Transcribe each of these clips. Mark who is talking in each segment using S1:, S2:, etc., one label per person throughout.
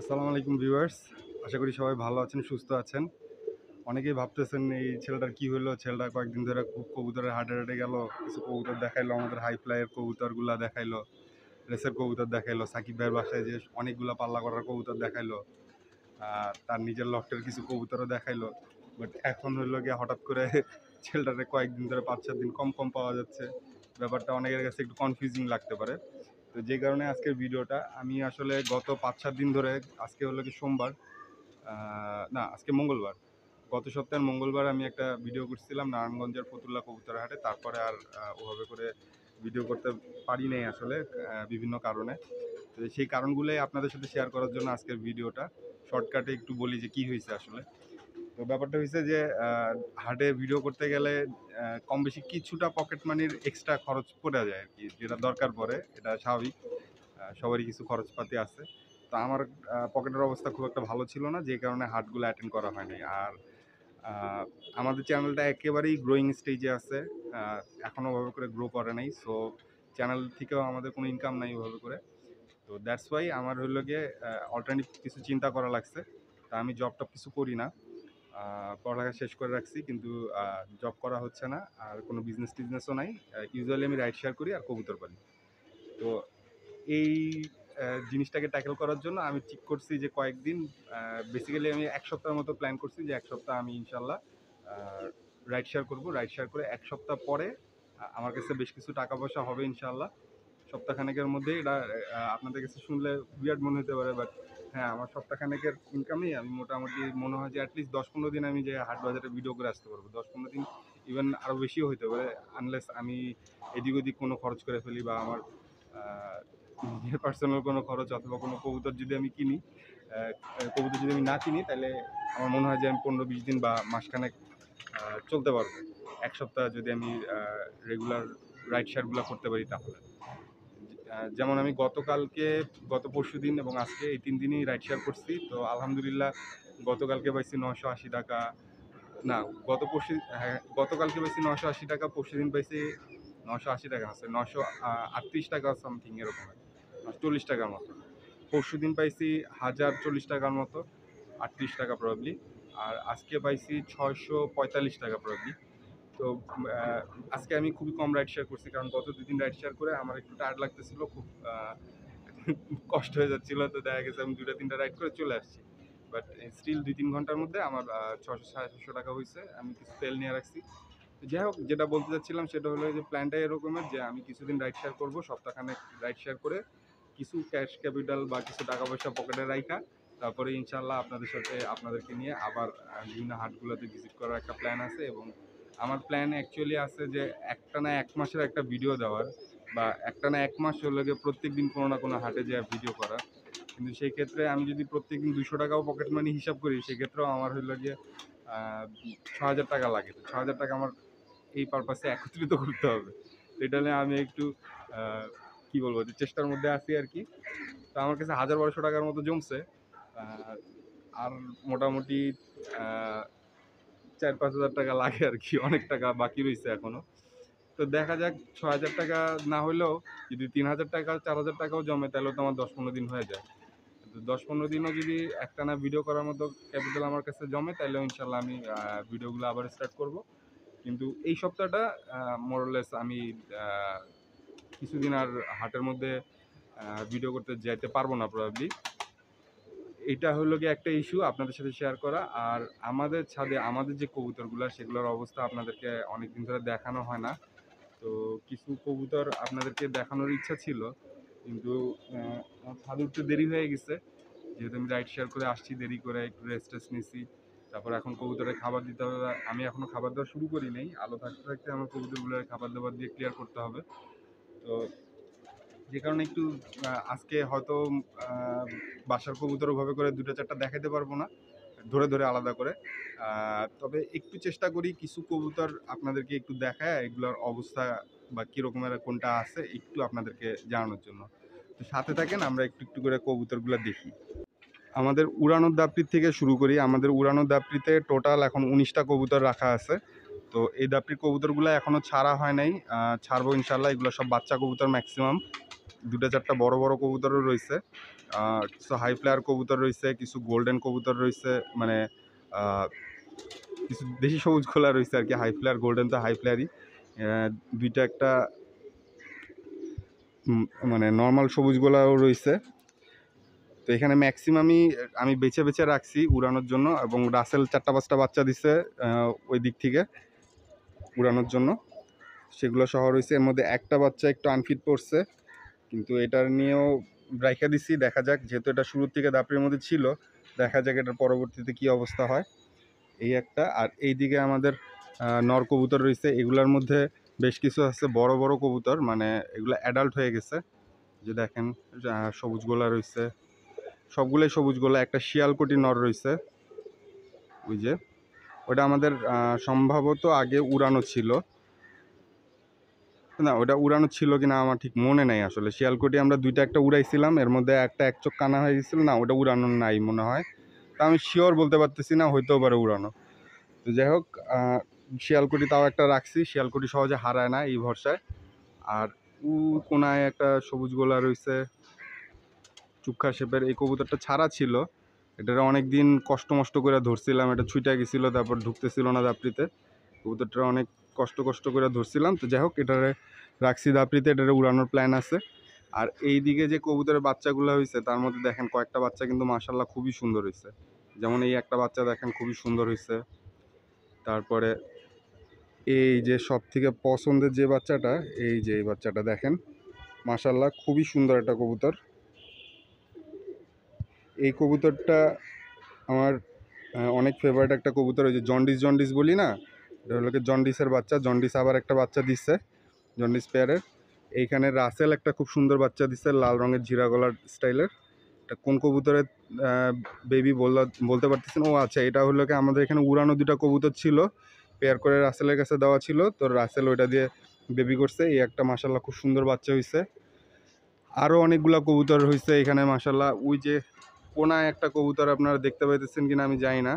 S1: আসসালামু আলাইকুম ভিউয়ার্স, আশা করি সবাই ভালো আছেন, সুস্থ আছেন। অনেকেই ভাবতেছেন এই ছেলেটার কি হলো, ছেলেটা কয়েকদিন ধরে খুব কবুতরের হাটে হাটে গেল, কিছু কবুতর দেখাইলো, আমাদের হাই ফ্লাইয়ের কবুতরগুলা দেখাইলো, রেসের কবুতর দেখাইলো, সাকিব ভাইয়ের বাসায় যে অনেকগুলা পাল্লা করার কবুতর দেখাইলো, তার নিজের লফটের কিছু কবুতরও দেখাইলো। বাট এখন হইলো গিয়ে হঠাৎ করে ছেলেটারে কয়েকদিন ধরে 5-4 দিন কম কম পাওয়া যাচ্ছে। ব্যাপারটা অনেকের কাছে একটু কনফিউজিং লাগতে পারে। তো যে কারণে আজকের ভিডিওটা আমি আসলে গত 5-7 দিন ধরে, আজকে হলো কি সোমবার, না আজকে মঙ্গলবার, গত সপ্তাহের মঙ্গলবার আমি একটা ভিডিও করছিলাম নারায়ণগঞ্জের ফতুল্লা কবুতর হাটে। তারপরে আর ওভাবে করে ভিডিও করতে পারি নাই আসলে, বিভিন্ন কারণে। তো সেই কারণগুলোই আপনাদের সাথে শেয়ার করার জন্য আজকের ভিডিওটা। শর্টকাটে একটু বলি যে কি হয়েছে আসলে। তো ব্যাপারটা হয়েছে যে হাটে ভিডিও করতে গেলে কম বেশি কিছুটা পকেট মানির এক্সট্রা খরচ পড়ে যায় আর কি, যেটা দরকার পড়ে, এটা স্বাভাবিক। সবারই কিছু খরচপাতি আছে। তো আমার পকেটের অবস্থা খুব একটা ভালো ছিল না, যে কারণে হাটগুলো অ্যাটেন্ড করা হয় নাই। আর আহ, আমাদের চ্যানেলটা একেবারেই গ্রোয়িং স্টেজে আছে, এখনও ওভাবে করে গ্রো করে নাই। সো চ্যানেল থেকেও আমাদের কোনো ইনকাম নাই ওভাবে করে। তো দ্যাটস ওয়াই আমার হইলো গিয়ে অল্টারনেটিভ কিছু চিন্তা করা লাগছে। তা আমি জব টব কিছু করি না, পড়ালেখা শেষ করে রাখছি, কিন্তু জব করা হচ্ছে না, আর কোনো বিজনেস টিজনেসও নাই। ইউজুয়ালি আমি রাইড শেয়ার করি আর কবুতর পালি। তো এই জিনিসটাকে ট্যাকেল করার জন্য আমি ঠিক করছি যে কয়েকদিন, বেসিক্যালি আমি 1 সপ্তাহের মতো প্ল্যান করছি যে 1 সপ্তাহ আমি ইনশাল্লাহ রাইড শেয়ার করবো। রাইড শেয়ার করে 1 সপ্তাহ পরে আমার কাছে বেশ কিছু টাকা পয়সা হবে ইনশাল্লাহ। সপ্তাহখানেকের মধ্যে এটা আপনাদের কাছে শুনলে বিরাট মনে হতে পারে, বাট হ্যাঁ, আমার সপ্তাহখানেকের ইনকামেই আমি মোটামুটি মনে হয় যে অ্যাটলিস্ট 10-15 দিন আমি যে হাট বাজারে ভিডিও করে আসতে পারবো। 10-15 দিন, ইভেন আরও বেশিও হতে পারে, আনলেস আমি এদিক ওদিক কোনো খরচ করে ফেলি, বা আমার নিজের পার্সোনাল কোনো খরচ, অথবা কোনো কবুতর যদি আমি কিনি, কবুতর যদি আমি না কিনি, তাহলে আমার মনে হয় যে আমি 15-20 দিন বা মাসখানেক চলতে পারবো। 1 সপ্তাহ যদি আমি রেগুলার রাইড শেয়ারগুলো করতে পারি তাহলে। যেমন আমি গত পরশুদিন এবং আজকে এই 3 দিনই রাইড শেয়ার করছি। তো আলহামদুলিল্লাহ, গতকালকে পাইছি 980 টাকা। না, গতকালকে পাইছি 980 টাকা, পরশুদিন পাইছি 980 টাকা, আছে 938 টাকা সামথিং এরকম, 40 টাকার মতো। পরশুদিন পাইছি 1040 টাকার মতো, 38 টাকা প্রবাবলি। আর আজকে পাইছি 645 টাকা প্রবাবলি। তো আজকে আমি খুবই কম রাইড শেয়ার করছি, কারণ গত 2 দিন রাইড শেয়ার করে আমার একটু টায়ার্ড লাগতেছিল, খুব কষ্ট হয়ে যাচ্ছিল। তো দেখা গেছে আমি 2-3টা রাইড করে চলে আসছি। বাট স্টিল 2-3 ঘন্টার মধ্যে আমার 600-700 টাকা হয়েছে। আমি কিছু তেল নিয়ে রাখছি। তো যাই হোক, যেটা বলতে চাচ্ছিলাম সেটা হলো যে প্ল্যানটা এরকমের যে আমি কিছুদিন রাইড শেয়ার করবো, সপ্তাহখানেক রাইড শেয়ার করে কিছু ক্যাশ ক্যাপিটাল বা কিছু টাকা পয়সা পকেটে রাখা, তারপরে ইনশাল্লাহ আপনাদেরকে নিয়ে আবার বিভিন্ন হাটগুলোতে ভিজিট করার একটা প্ল্যান আছে। এবং আমার প্ল্যান অ্যাকচুয়ালি আছে যে একটানা 1 মাসের একটা ভিডিও দেওয়ার, বা একটানা 1 মাস হলে গিয়ে প্রত্যেক দিন কোনো না কোনো হাটে যেয়ে ভিডিও করা। কিন্তু সেই ক্ষেত্রে আমি যদি প্রত্যেক দিন 200 টাকাও পকেট মানি হিসাব করি, সেক্ষেত্রেও আমার হইলো গিয়ে 6,000 টাকা লাগে। তো 6,000 টাকা আমার এই পারপাসে একত্রিত করতে হবে। তো এটা নিয়ে আমি একটু আহ, কি বলবো, যে চেষ্টার মধ্যে আছি আর কি। তো আমার কাছে 1,000-1,200 টাকার মতো জমছে। আহ, আর মোটামুটি 4-5 হাজার টাকা লাগে আর কি, অনেক টাকা বাকি রয়েছে এখনো। তো দেখা যাক, 6,000 টাকা না হলেও যদি 3,000 টাকা 4,000 টাকাও জমে, তাহলে তো আমার 10-15 দিন হয়ে যায়। কিন্তু 10-15 দিনও যদি একটানা ভিডিও করার মতো ক্যাপিটাল আমার কাছে জমে, তাহলে ইনশাল্লাহ আমি ভিডিওগুলো আবার স্টার্ট করব। কিন্তু এই সপ্তাহটা মোরলেস আমি আহ, কিছুদিন আর হাটের মধ্যে ভিডিও করতে যাইতে পারবো না প্রবাবলি। এটা হলো গিয়ে একটা ইস্যু আপনাদের সাথে শেয়ার করা। আর আমাদের ছাদে আমাদের যে কবুতরগুলো, সেগুলোর অবস্থা আপনাদেরকে অনেকদিন ধরে দেখানো হয় না। তো কিছু কবুতর আপনাদেরকে দেখানোর ইচ্ছা ছিল, কিন্তু আমার ছাদে উঠতে দেরি হয়ে গেছে, যেহেতু আমি রাইড শেয়ার করে আসছি দেরি করে, একটু রেস্ট টেস্ট নিছি। তারপর এখন কবুতরে খাবার দিতে হবে। আমি এখনো খাবার দেওয়া শুরু করি নাই, আলো থাকতে থাকতে আমার কবুতরগুলোর খাবার দাবার দিয়ে ক্লিয়ার করতে হবে। তো যে কারণে একটু আজকে হয়তো আহ, বাসার কবুতর ওভাবে করে 2টা-4টা দেখাতে পারবো না, ধরে ধরে আলাদা করে। তবে একটু চেষ্টা করি কিছু কবুতর আপনাদেরকে একটু দেখায়, এগুলোর অবস্থা বা কীরকমের কোনটা আছে একটু আপনাদেরকে জানানোর জন্য। তো সাথে থাকেন, আমরা একটু একটু করে কবুতরগুলো দেখি। আমাদের উড়ানোর দাপড়ির থেকে শুরু করি। আমাদের উড়ানোর দাপড়িতে টোটাল এখন 19টা কবুতর রাখা আছে। তো এই দাপড়ির কবুতরগুলো এখনও ছাড়া হয় নাই, ছাড়বো ইনশাল্লাহ। এগুলো সব বাচ্চা কবুতর ম্যাক্সিমাম, 2-4টা বড় বড় কবুতরও রয়েছে। কিছু হাই ফ্লায়ার কবুতর রয়েছে, কিছু গোল্ডেন কবুতর রয়েছে, মানে কিছু দেশি সবুজ খোলা রয়েছে আর কি। হাই ফ্লায়ার গোল্ডেন তো হাই ফ্লায়ারই, দুইটা একটা মানে নর্মাল সবুজ গোলাও রয়েছে। তো এখানে ম্যাক্সিমামই আমি বেছে বেছে রাখছি উড়ানোর জন্য, এবং রাসেল 4-5টা বাচ্চা দিছে ওই দিক থেকে উড়ানোর জন্য, সেগুলো সহ রয়েছে। এর মধ্যে একটা বাচ্চা একটু আনফিট পড়ছে, কিন্তু এটার নিয়েও রাইখা দিছি, দেখা যাক, যেহেতু এটা শুরুর থেকে দাপড়ির মধ্যে ছিল, দেখা যাক এটার পরবর্তীতে কি অবস্থা হয়। এই একটা। আর এই দিকে আমাদের নর কবুতর রয়েছে, এগুলোর মধ্যে বেশ কিছু আছে বড় বড় কবুতর, মানে এগুলো অ্যাডাল্ট হয়ে গেছে। যে দেখেন সবুজ গোলা রয়েছে, সবগুলোই সবুজ গোলা। একটা শিয়ালকুটি নর রয়েছে, ওই যে ওটা আমাদের সম্ভবত আগে উড়ানো ছিল, না ওটা উড়ানো ছিল কিনা আমার ঠিক মনে নাই আসলে। শিয়ালকুটি আমরা দুইটা একটা উড়াইছিলাম, এর মধ্যে একটা এক চোখ কানা হয়ে গেছিল, না ওটা উড়ানো নাই মনে হয়। তা আমি শিওর বলতে পারতেছি না, হইতেও পারে উড়ানো। তো যাই হোক, শিয়ালকুটি তাও একটা রাখছি, শিয়ালকুটি সহজে হারায় না এই ভরসায়। আর কোনায় একটা সবুজ গোলা রয়েছে চুক্ষা শেপের, এই কবুতরটা ছাড়া ছিল, এটার অনেক দিন কষ্ট মষ্ট করে ধরছিলাম, এটা ছুটে গেছিল, তারপর ঢুকতেছিল না দাপড়িতে। কবুতরটা অনেক কষ্ট করে ধরছিলাম। তো যাই হোক, এটারে রাখছি দাপড়িতে, এটারে উড়ানোর প্ল্যান আছে। আর এই দিকে যে কবুতরের বাচ্চাগুলো হয়েছে, তার মধ্যে দেখেন কয়েকটা বাচ্চা কিন্তু মাশাল্লাহ খুবই সুন্দর হয়েছে। যেমন এই একটা বাচ্চা দেখেন খুবই সুন্দর হয়েছে। তারপরে এই যে সব থেকে পছন্দের যে বাচ্চাটা, এই যে এই বাচ্চাটা দেখেন মাশাল্লাহ খুবই সুন্দর একটা কবুতর। এই কবুতরটা আমার অনেক ফেভারিট একটা কবুতর। ওই যে জন্ডিস বলি না, এটা হলো জন্ডিসের বাচ্চা। জন্ডিস আবার একটা বাচ্চা দিচ্ছে, জন্ডিস পেয়ারের। এইখানে রাসেল একটা খুব সুন্দর বাচ্চা দিচ্ছে, লাল রঙের জিরা গলার স্টাইলের। এটা কোন কবুতরের বেবি বলতে পারতেছেন। ও আচ্ছা, এটা হলো কি আমাদের এখানে উড়ানো দুটা কবুতর ছিল, পেয়ার করে রাসেলের কাছে দেওয়া ছিল, তো রাসেল ওইটা দিয়ে বেবি করছে। এই একটা মাশাল্লাহ খুব সুন্দর বাচ্চা হয়েছে। আরও অনেকগুলা কবুতর হয়েছে এখানে মাশাল্লাহ। ওই যে কোনায় একটা কবুতর আপনারা দেখতে পাইতেছেন কিনা আমি জানি না,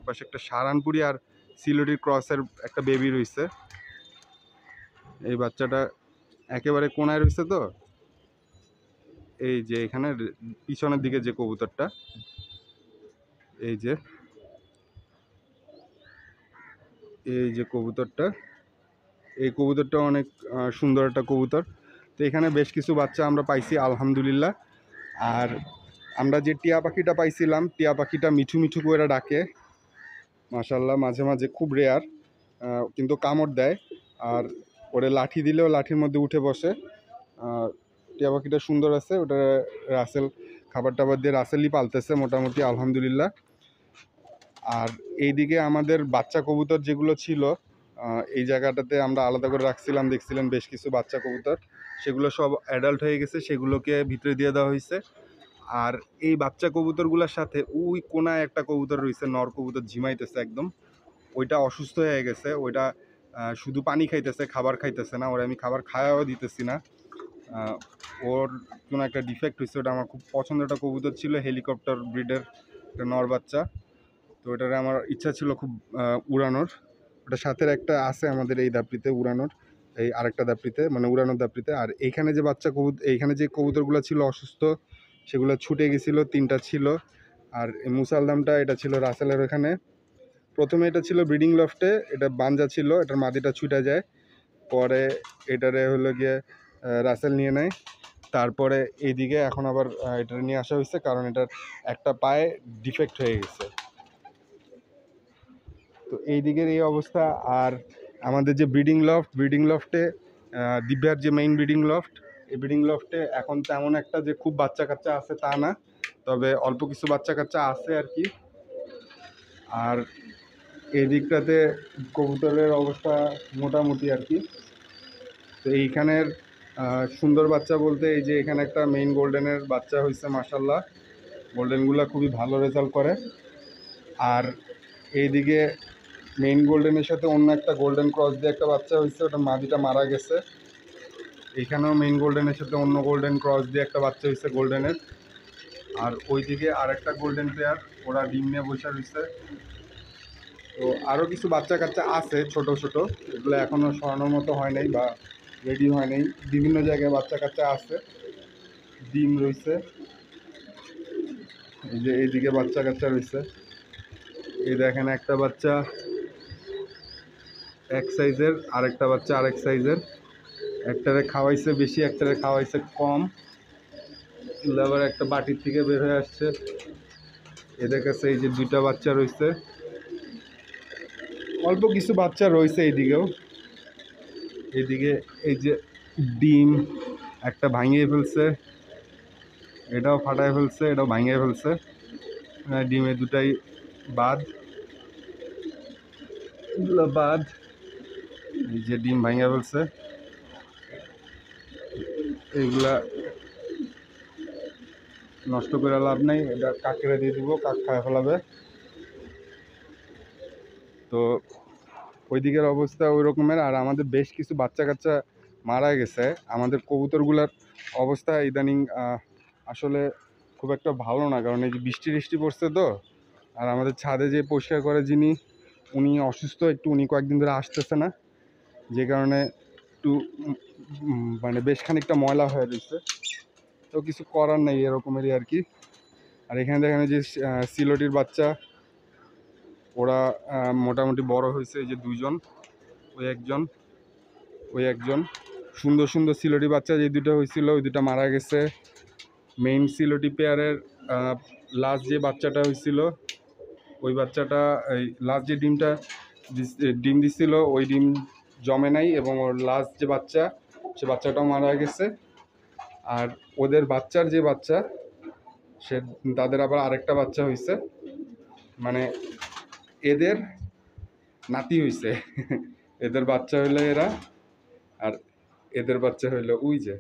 S1: পাশে একটা সারানপুরি আর সিলেটি ক্রসের একটা বেবি রয়েছে। এই বাচ্চাটা একেবারে কোনায় রয়েছে। তো এই যে এখানে পিছনের দিকে যে কবুতরটা, এই যে কবুতরটা, এই কবুতরটা অনেক সুন্দর একটা কবুতর। তো এখানে বেশ কিছু বাচ্চা আমরা পাইছি আলহামদুলিল্লাহ। আর আমরা যে টিয়া পাখিটা পাইছিলাম, টিয়া পাখিটা মিঠু মিঠু করে ডাকে মাশাল্লাহ, মাঝে মাঝে, খুব রেয়ার, কিন্তু কামড় দেয়। আর ওরে লাঠি দিলেও লাঠির মধ্যে উঠে বসে। টিয়া পাখিটা সুন্দর আছে, ওটা রাসেল খাবার টাবার দিয়ে রাসেলই পালতেছে মোটামুটি আলহামদুলিল্লাহ। আর এইদিকে আমাদের বাচ্চা কবুতর যেগুলো ছিল, এই জায়গাটাতে আমরা আলাদা করে রাখছিলাম, দেখছিলেন বেশ কিছু বাচ্চা কবুতর, সেগুলো সব অ্যাডাল্ট হয়ে গেছে, সেগুলোকে ভিতরে দিয়ে দেওয়া হয়েছে। আর এই বাচ্চা কবুতরগুলোর সাথে ওই কোনায় একটা কবুতর রয়েছে, নর কবুতর ঝিমাইতেছে একদম, ওইটা অসুস্থ হয়ে গেছে। ওইটা শুধু পানি খাইতেছে, খাবার খাইতেছে না। ওরা আমি খাবার খাওয়াও দিতেছি না, ওর কোনো একটা ডিফেক্ট হয়েছে। ওটা আমার খুব পছন্দের একটা কবুতর ছিল, হেলিকপ্টার ব্রিডের একটা নর বাচ্চা। তো ওটারে আমার ইচ্ছা ছিল খুব উড়ানোর। ওটা সাথে একটা আছে আমাদের এই দাপড়িতে উড়ানোর, এই আরেকটা দাপড়িতে, মানে উড়ানোর দাপড়িতে। আর এইখানে যে বাচ্চা এইখানে যে কবুতরগুলো ছিল অসুস্থ, সেগুলো ছুটে গেছিলো, 3টা ছিল। আর মুসালদামটা এটা ছিল রাসেলের ওখানে। প্রথমে এটা ছিল ব্রিডিং লফটে, এটা বাঞ্জা ছিল, এটার মাদিটা ছুটে যায়, পরে এটারে হলো গিয়ে রাসেল নিয়ে নেয়। তারপরে এইদিকে এখন আবার এটা নিয়ে আসা হয়েছে, কারণ এটার একটা পায়ে ডিফেক্ট হয়ে গেছে। তো এই দিকের এই অবস্থা। আর আমাদের যে ব্রিডিং লফটে দিব্যার যে মেইন ব্রিডিং লফট, এই ব্রিডিং লফটে এখন তেমন একটা যে খুব বাচ্চা কাচ্চা আছে তা না, তবে অল্প কিছু বাচ্চা কাচ্চা আছে আর কি। আর এই দিকটাতে কবুতরের অবস্থা মোটামুটি আর কি। তো এইখানের সুন্দর বাচ্চা বলতে, এই যে এখানে একটা মেইন গোল্ডেনের বাচ্চা হয়েছে মাশাল্লাহ, গোল্ডেনগুলো খুবই ভালো রেজাল্ট করে। আর এইদিকে মেইন গোল্ডেনের সাথে অন্য একটা গোল্ডেন ক্রস দিয়ে একটা বাচ্চা হয়েছে, ওটা মাদিটা মারা গেছে। এখানেও মেইন গোল্ডেনের সাথে অন্য গোল্ডেন ক্রস দিয়ে একটা বাচ্চা হয়েছে গোল্ডেনের। আর ওইদিকে আরেকটা গোল্ডেন পেয়ার, ওরা ডিম নিয়ে বসে রয়েছে। তো আরও কিছু বাচ্চা কাচ্চা আছে ছোট ছোট, এগুলো এখনও সরানোর মতো হয় নাই বা রেডি হয় নাই। বিভিন্ন জায়গায় বাচ্চা কাচ্চা আছে, ডিম রয়েছে। এই যে এইদিকে বাচ্চা কাচ্চা রয়েছে, এই দেখেন একটা বাচ্চা এক সাইজের, আরেকটা বাচ্চা আরেক সাইজের। একটারে খাওয়াইছে বেশি, একটারে খাওয়াইছে কম। আবার একটা বাটির থেকে বের হয়ে আসছে। এদের কাছে এই যে দুইটা বাচ্চা রয়েছে, অল্প কিছু বাচ্চা রয়েছে এইদিকেও। এইদিকে এই যে ডিম একটা ভাঙিয়ে ফেলছে, এটাও ফাটায় ফেলছে, এটাও ভাঙিয়ে ফেলছে। ডিমে দুটাই বাদ বাদ। এই যে ডিম ভাঙিয়ে ফেলছে, এইগুলা নষ্ট করে লাভ নাই, এটা কাকেরা দিয়ে দিব, কাক খায় ফেলাবে। তো ওই দিকের অবস্থা ওই রকমের। আর আমাদের বেশ কিছু বাচ্চা কাচ্চা মারা গেছে। আমাদের কবুতরগুলার অবস্থা ইদানিং আসলে খুব একটা ভালো না, কারণ এই যে বৃষ্টি টিষ্টি পড়ছে তো। আর আমাদের ছাদে যে পরিষ্কার করে যিনি, উনি অসুস্থ একটু, উনি কয়েকদিন ধরে আসতেছে না, যে কারণে একটু মানে বেশ খানিকটা ময়লা হয়ে রয়েছে। তো কিছু করার নেই, এরকমেরই আর কি। আর এখানে দেখেন যে সিলোটির বাচ্চা, ওরা মোটামুটি বড় হয়েছে। এই যে দুইজন, ওই একজন সুন্দর সুন্দর সিলোটি বাচ্চা যে দুটো হয়েছিল, ওই দুটো মারা গেছে। মেইন সিলোটি পেয়ারের লাস্ট যে বাচ্চাটা হয়েছিল, ওই বাচ্চাটা এই লাস্ট যে ডিম দিছিল, ওই ডিম জমে নাই, এবং ওর লাস্ট যে বাচ্চা, সে বাচ্চাটাও মারা গেছে। আর ওদের বাচ্চার যে বাচ্চা, সে তাদের আবার আরেকটা বাচ্চা হয়েছে, মানে এদের নাতি হয়েছে। এদের বাচ্চা হইলো এরা, আর এদের বাচ্চা হইলো ওই যে,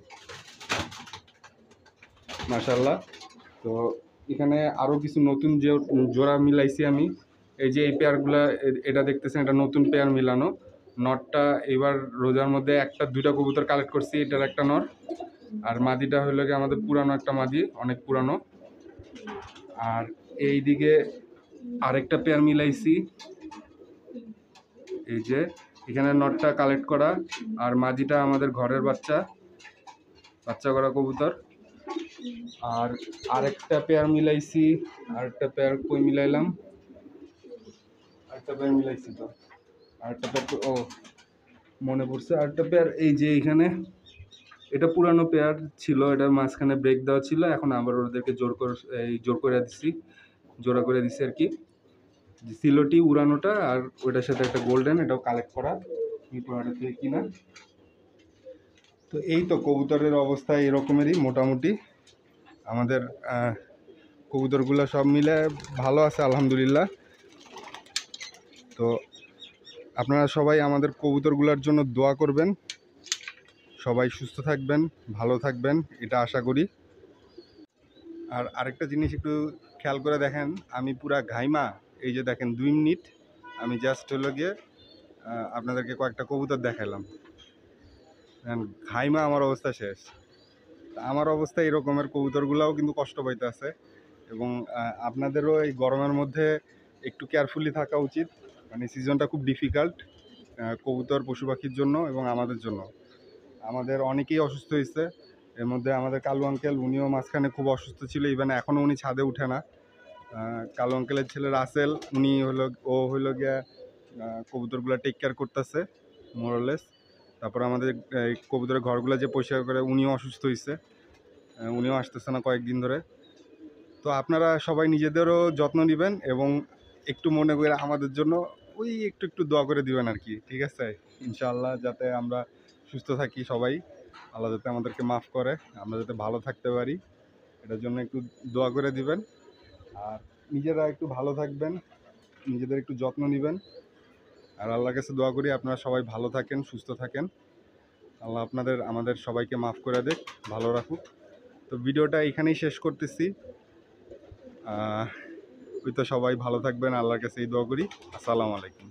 S1: মাশাআল্লাহ। তো এখানে আরও কিছু নতুন যে জোড়া মিলাইছি আমি। এই যে এই পেয়ারগুলা, এটা দেখতেছেন, এটা নতুন পেয়ার মিলানো। নটটা এবার রোজার মধ্যে একটা দুইটা কবুতর কালেক্ট করছি, এটার একটা নর। আর মাদিটা হইলো গিয়ে আমাদের পুরানো একটা মাদি, অনেক পুরানো। আর এই দিকে আরেকটা পেয়ার মিলাইছি, এই যে এখানে নটটা কালেক্ট করা, আর মাদিটা আমাদের ঘরের বাচ্চা করা কবুতর। আর আরেকটা পেয়ার মিলাইছি, আরেকটা পেয়ার কই মিলাইলাম, আরেকটা পেয়ার মিলাইছি তো, আরেকটা পেয়ার ও মনে পড়ছে, আরেকটা পেয়ার এই যে এখানে। এটা পুরানো পেয়ার ছিল, এটার মাঝখানে ব্রেক দেওয়া ছিল, এখন আবার ওদেরকে জোড়া করে দিছি আর কি। সিলোটি উড়ানোটা আর ওইটার সাথে একটা গোল্ডেন, এটাও কালেক্ট করা থেকে কিনা। তো এই তো কবুতরের অবস্থা এরকমেরই মোটামুটি। আমাদের কবুতরগুলো সব মিলে ভালো আছে আলহামদুলিল্লাহ। তো আপনারা সবাই আমাদের কবুতরগুলোর জন্য দোয়া করবেন, সবাই সুস্থ থাকবেন, ভালো থাকবেন, এটা আশা করি। আর আরেকটা জিনিস একটু খেয়াল করে দেখেন, আমি পুরা ঘাইমা, এই যে দেখেন 2 মিনিট আমি জাস্ট হলো গিয়ে আপনাদেরকে কয়েকটা কবুতর দেখাইলাম, ঘাইমা আমার অবস্থা শেষ। আমার অবস্থা এরকমের, কবুতরগুলাও কিন্তু কষ্ট পাইতে আছে। এবং আপনাদেরও এই গরমের মধ্যে একটু কেয়ারফুলি থাকা উচিত, মানে সিজনটা খুব ডিফিকাল্ট কবুতর পশু পাখির জন্য এবং আমাদের জন্য। আমাদের অনেকেই অসুস্থ হয়েছে, এর মধ্যে আমাদের কালু আঙ্কেল, উনিও মাঝখানে খুব অসুস্থ ছিল, ইভেন এখনও উনি ছাদে উঠে না। কালু আঙ্কেলের ছেলে রাসেল, উনি হইলো গিয়া কবুতরগুলো টেক কেয়ার করতেছে মোরলেস। তারপর আমাদের কবুতরের ঘরগুলো যে পরিষ্কার করে, উনিও অসুস্থ হয়েছে, উনিও আসতেছে না কয়েকদিন ধরে। তো আপনারা সবাই নিজেদেরও যত্ন নেবেন, এবং একটু মনে করে আমাদের জন্য ওই একটু দোয়া করে দিবেন আর কি, ঠিক আছে? ইনশাআল্লাহ যাতে আমরা সুস্থ থাকি সবাই, আল্লাহ যাতে আমাদেরকে মাফ করে, আমরা যাতে ভালো থাকতে পারি, এটার জন্য একটু দোয়া করে দিবেন। আর নিজেরা একটু ভালো থাকবেন, নিজেদের একটু যত্ন নেবেন। আর আল্লাহর কাছে দোয়া করি আপনারা সবাই ভালো থাকেন, সুস্থ থাকেন। আল্লাহ আমাদের সবাইকে মাফ করে দেখ, ভালো রাখুক। তো ভিডিওটা এখানেই শেষ করতেছি। ওই তো সবাই ভালো থাকবেন, আল্লাহর কাছে এই দোয়া করি। আসসালামু আলাইকুম।